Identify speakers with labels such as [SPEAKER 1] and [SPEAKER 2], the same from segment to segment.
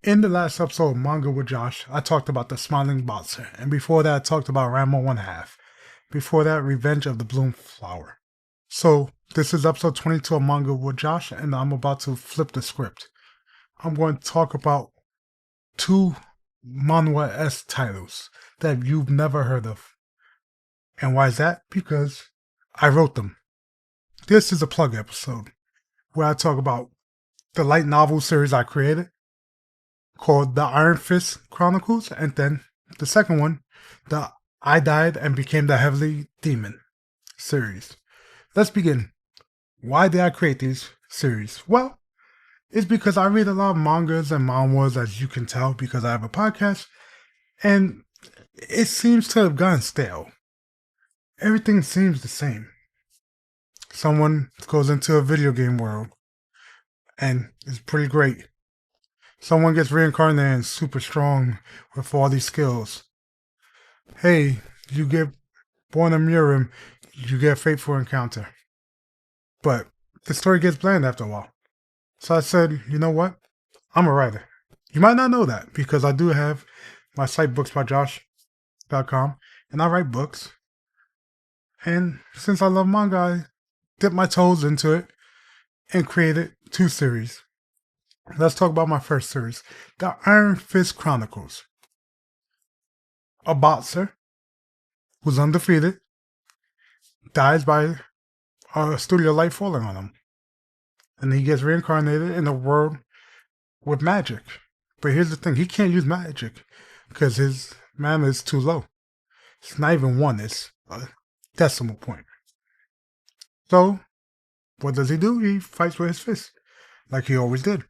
[SPEAKER 1] In the last episode of Manga with Josh, I talked about the smiling boxer, and before that I talked about Ranma 1/2. Before that, Revenge of the Bloom Flower. So, this is episode 22 of Manga with Josh, and I'm about to flip the script. I'm going to talk about two manhwa-esque titles that you've never heard of. And why is that? Because I wrote them. This is a plug episode where I talk about the light novel series I created called the Iron Fist Chronicles, and then the second one, the I Died and Became the Heavenly Demon series. Let's begin. Why did I create these series? Well, it's because I read a lot of mangas and manhwas, as you can tell, because I have a podcast, and it seems to have gone stale. Everything seems the same. Someone goes into a video game world, and it's pretty great. Someone gets reincarnated and super strong with all these skills. Hey, you get born a Murim, you get a fateful encounter. But the story gets bland after a while. So I said, you know what? I'm a writer. You might not know that because I do have my site booksbyjosh.com and I write books. And since I love manga, I dipped my toes into it and created two series. Let's talk about my first series, the Iron Fist Chronicles. A boxer who's undefeated dies by a studio light falling on him. And he gets reincarnated in a world with magic. But here's the thing, he can't use magic because his mana is too low. It's not even one, it's a decimal point. So, what does he do? He fights with his fist, like he always did.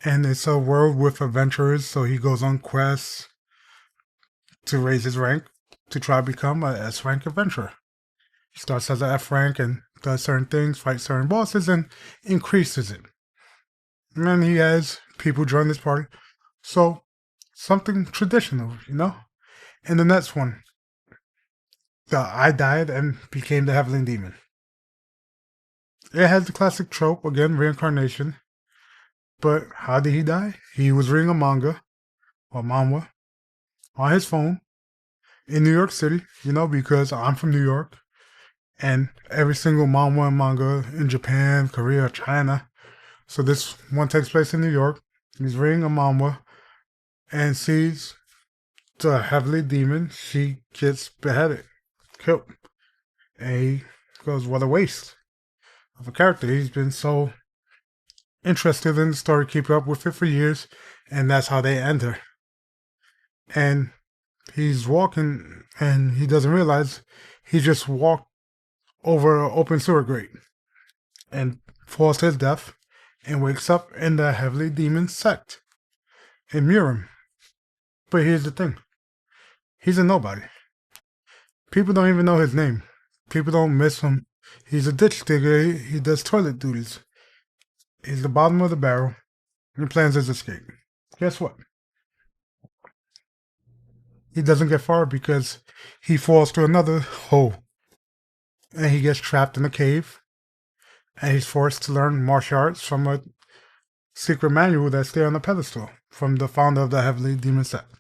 [SPEAKER 1] And it's a world with adventurers, so he goes on quests to raise his rank to try to become a S-rank adventurer. He starts as an F rank and does certain things, fights certain bosses, and increases it. And then he has people join this party. So, something traditional, you know? And the next one, the I Died and Became the Heavenly Demon. It has the classic trope, again, reincarnation. But how did he die? He was reading a manga, or manhwa, on his phone in New York City, you know, because I'm from New York. And every single manhwa and manga in Japan, Korea, China. So this one takes place in New York. He's reading a manhwa and sees the heavenly demon. She gets beheaded, killed. And he goes, what a waste of a character. He's been so interested in the story, keep up with it for years, and that's how they end her. And he's walking and he doesn't realize he just walked over an open sewer grate and falls to his death and wakes up in the heavenly demon sect in Murim. But here's the thing, he's a nobody. People don't even know his name. People don't miss him. He's a ditch digger. He does toilet duties. He's the bottom of the barrel and plans his escape. Guess what? He doesn't get far because he falls to another hole. And he gets trapped in a cave. And he's forced to learn martial arts from a secret manual that's there on the pedestal from the founder of the Heavenly Demon Sect.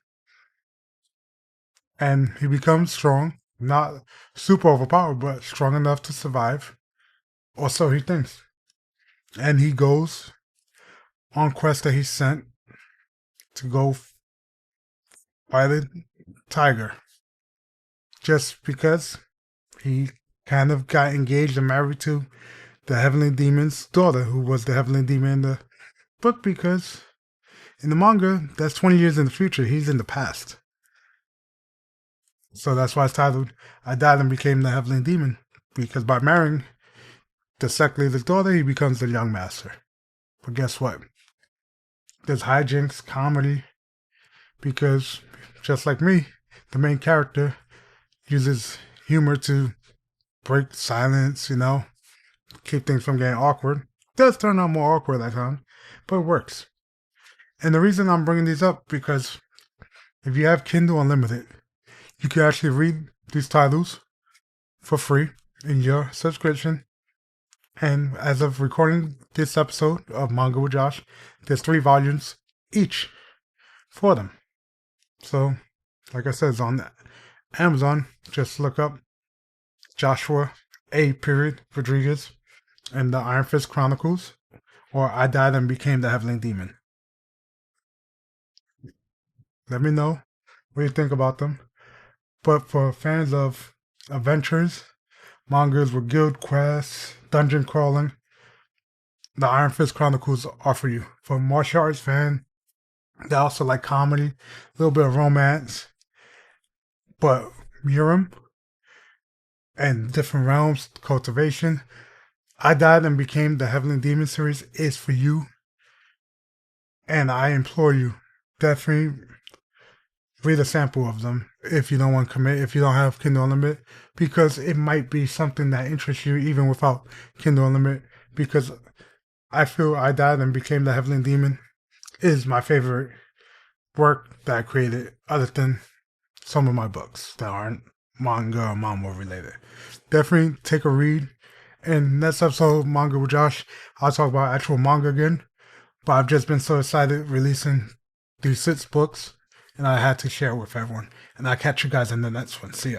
[SPEAKER 1] And he becomes strong, not super overpowered, but strong enough to survive. Or so he thinks. And he goes on quest that he's sent to go fight a tiger. Just because he kind of got engaged and married to the Heavenly Demon's daughter, who was the Heavenly Demon in the book, because in the manga, that's 20 years in the future. He's in the past. So that's why it's titled, I Died and Became the Heavenly Demon, because by marrying the sect leader's daughter, he becomes the young master. But guess what? There's hijinks, comedy, because just like me, the main character uses humor to break silence, you know, keep things from getting awkward. It does turn out more awkward at times, but it works. And the reason I'm bringing these up, because if you have Kindle Unlimited, you can actually read these titles for free in your subscription. And as of recording this episode of Manga with Josh, there's 3 volumes each for them. So, like I said, it's on Amazon. Just look up Joshua A. Rodriguez and the Iron Fist Chronicles, or I Died and Became the Heavenly Demon. Let me know what you think about them. But for fans of adventures, mangas with guild quests, dungeon crawling, the Iron Fist Chronicles are for you. For martial arts fan, they also like comedy, a little bit of romance, but Murim and different realms, cultivation. I Died and Became the Heavenly Demon series is for you. And I implore you, definitely read a sample of them if you don't want to commit, if you don't have Kindle Unlimited, because it might be something that interests you even without Kindle Unlimited. Because I feel I Died and Became the Heavenly Demon is my favorite work that I created, other than some of my books that aren't manga or manhwa related. Definitely take a read. And next episode of Manga with Josh, I'll talk about actual manga again. But I've just been so excited releasing these 6 books, and I had to share it with everyone. And I'll catch you guys in the next one. See ya.